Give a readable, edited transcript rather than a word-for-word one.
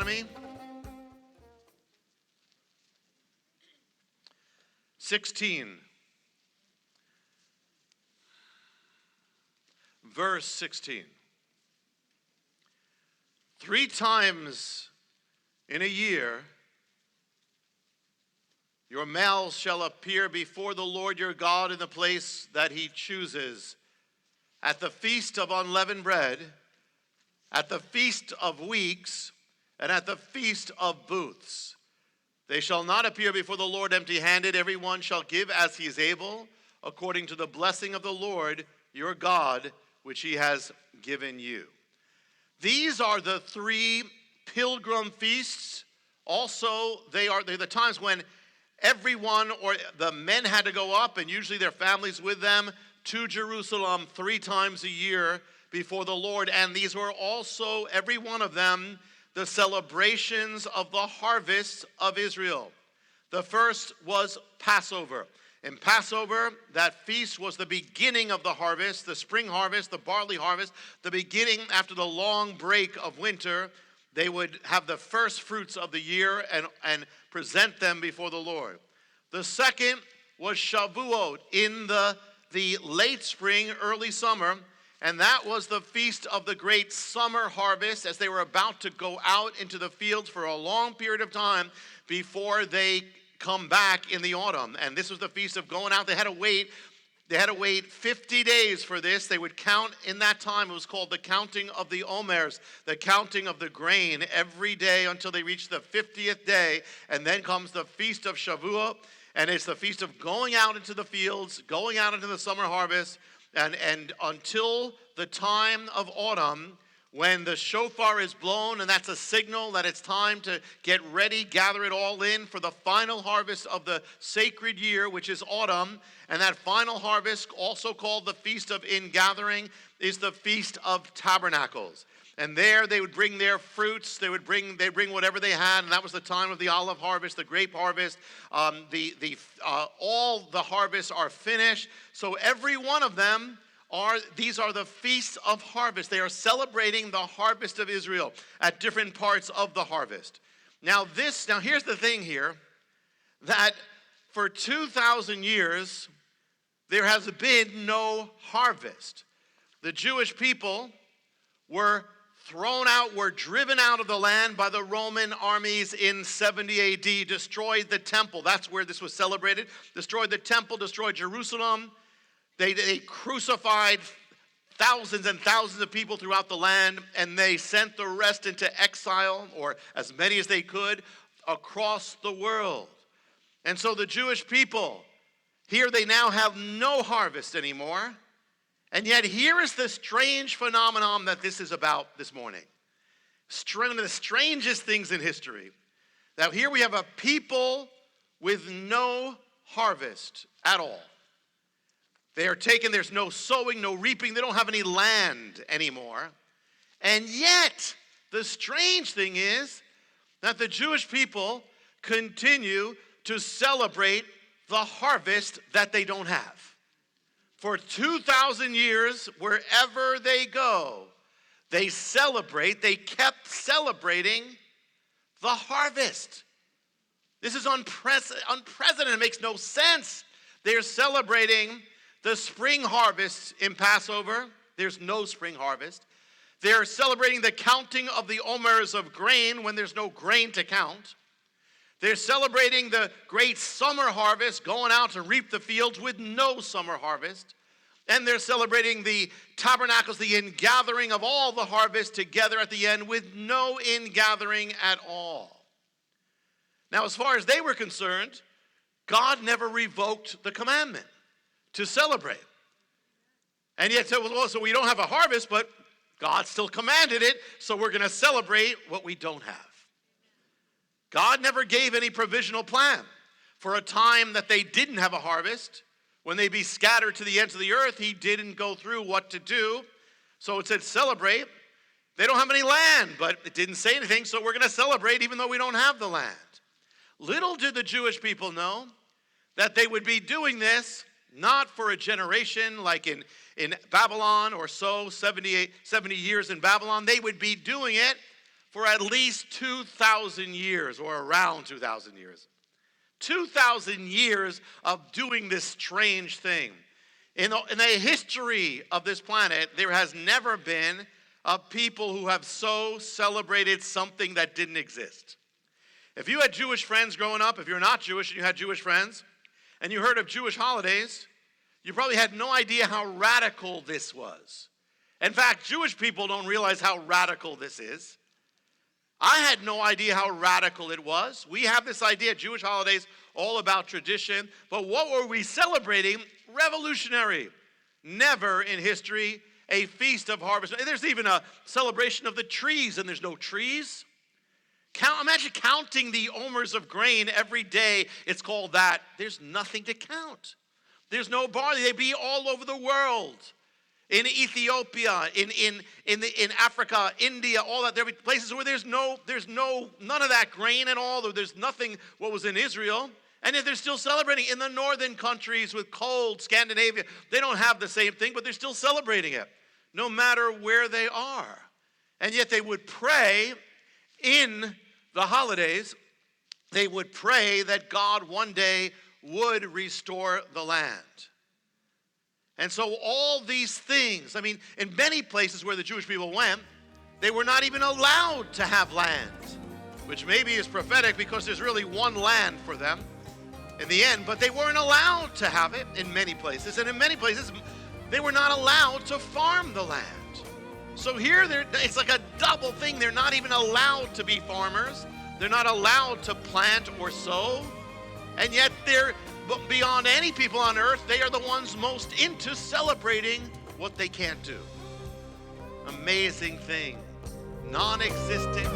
me? 16. Verse 16. 3 times in a year your males shall appear before the Lord your God in the place that he chooses, at the feast of unleavened bread, at the feast of weeks, and at the feast of booths. They shall not appear before the Lord empty-handed. Every one shall give as he is able, according to the blessing of the Lord your God, which he has given you. These are the 3 pilgrim feasts. Also, they're the times when everyone, or the men, had to go up, and usually their families with them, to Jerusalem 3 times a year before the Lord. And these were also, every one of them, the celebrations of the harvest of Israel. The first was Passover. In Passover, that feast was the beginning of the harvest, the spring harvest, the barley harvest, the beginning after the long break of winter. They would have the first fruits of the year and present them before the Lord. The second was Shavuot in the late spring, early summer, and that was the feast of the great summer harvest, as they were about to go out into the fields for a long period of time before they come back in the autumn. And this was the feast of going out. They had to wait 50 days for this. They would count in that time. It was called the counting of the omers, the counting of the grain, every day until they reached the 50th day. And then comes the feast of Shavuot, and it's the feast of going out into the fields, going out into the summer harvest, and until the time of autumn, when the shofar is blown, and that's a signal that it's time to get ready, gather it all in for the final harvest of the sacred year, which is autumn. And that final harvest, also called the Feast of Ingathering, is the Feast of Tabernacles. And there they would bring their fruits, they'd bring whatever they had, and that was the time of the olive harvest, the grape harvest. All the harvests are finished. So every one of them these are the feasts of harvest. They are celebrating the harvest of Israel at different parts of the harvest. Now here's the thing here, that for 2,000 years there has been no harvest. The Jewish people were driven out of the land by the Roman armies in 70 AD, destroyed the temple. That's where this was celebrated. Destroyed the temple, destroyed Jerusalem. They crucified thousands and thousands of people throughout the land, and they sent the rest into exile, or as many as they could, across the world. And so the Jewish people, here they now have no harvest anymore. And yet here is the strange phenomenon that this is about this morning. One of the strangest things in history. Now here we have a people with no harvest at all. There's no sowing, no reaping. They don't have any land anymore. And yet, the strange thing is that the Jewish people continue to celebrate the harvest that they don't have. For 2,000 years, wherever they go, they kept celebrating the harvest. This is unprecedented. It makes no sense. They're celebrating the spring harvest in Passover. There's no spring harvest. They're celebrating the counting of the omers of grain when there's no grain to count. They're celebrating the great summer harvest, going out to reap the fields with no summer harvest. And they're celebrating the tabernacles, the ingathering of all the harvest together at the end with no ingathering at all. Now, as far as they were concerned, God never revoked the commandment to celebrate. And yet, so we don't have a harvest, but God still commanded it, so we're going to celebrate what we don't have. God never gave any provisional plan for a time that they didn't have a harvest. When they'd be scattered to the ends of the earth, he didn't go through what to do. So it said celebrate. They don't have any land, but it didn't say anything, so we're going to celebrate even though we don't have the land. Little did the Jewish people know that they would be doing this not for a generation like in Babylon or so, 70 years in Babylon. They would be doing it for at least 2,000 years, or around 2,000 years. 2,000 years of doing this strange thing. In the history of this planet, there has never been a people who have so celebrated something that didn't exist. If you had Jewish friends growing up, if you're not Jewish and you had Jewish friends, and you heard of Jewish holidays, you probably had no idea how radical this was. In fact, Jewish people don't realize how radical this is. I had no idea how radical it was. We have this idea, Jewish holidays, all about tradition. But what were we celebrating? Revolutionary. Never in history a feast of harvest. There's even a celebration of the trees, and there's no trees. Imagine counting the omers of grain every day. It's called that. There's nothing to count. There's no barley. They be all over the world. In Ethiopia, in Africa, India, all that. There be places where there's none of that grain at all. There's nothing what was in Israel. And yet they're still celebrating. In the northern countries with cold, Scandinavia, they don't have the same thing, but they're still celebrating it, no matter where they are. And yet they would pray in the holidays. They would pray that God one day would restore the land. And so all these things, in many places where the Jewish people went, they were not even allowed to have land, which maybe is prophetic because there's really one land for them in the end, but they weren't allowed to have it in many places. And in many places, they were not allowed to farm the land. So here, it's like a double thing. They're not even allowed to be farmers. They're not allowed to plant or sow. And yet but beyond any people on earth, they are the ones most into celebrating what they can't do. Amazing thing. Non-existent.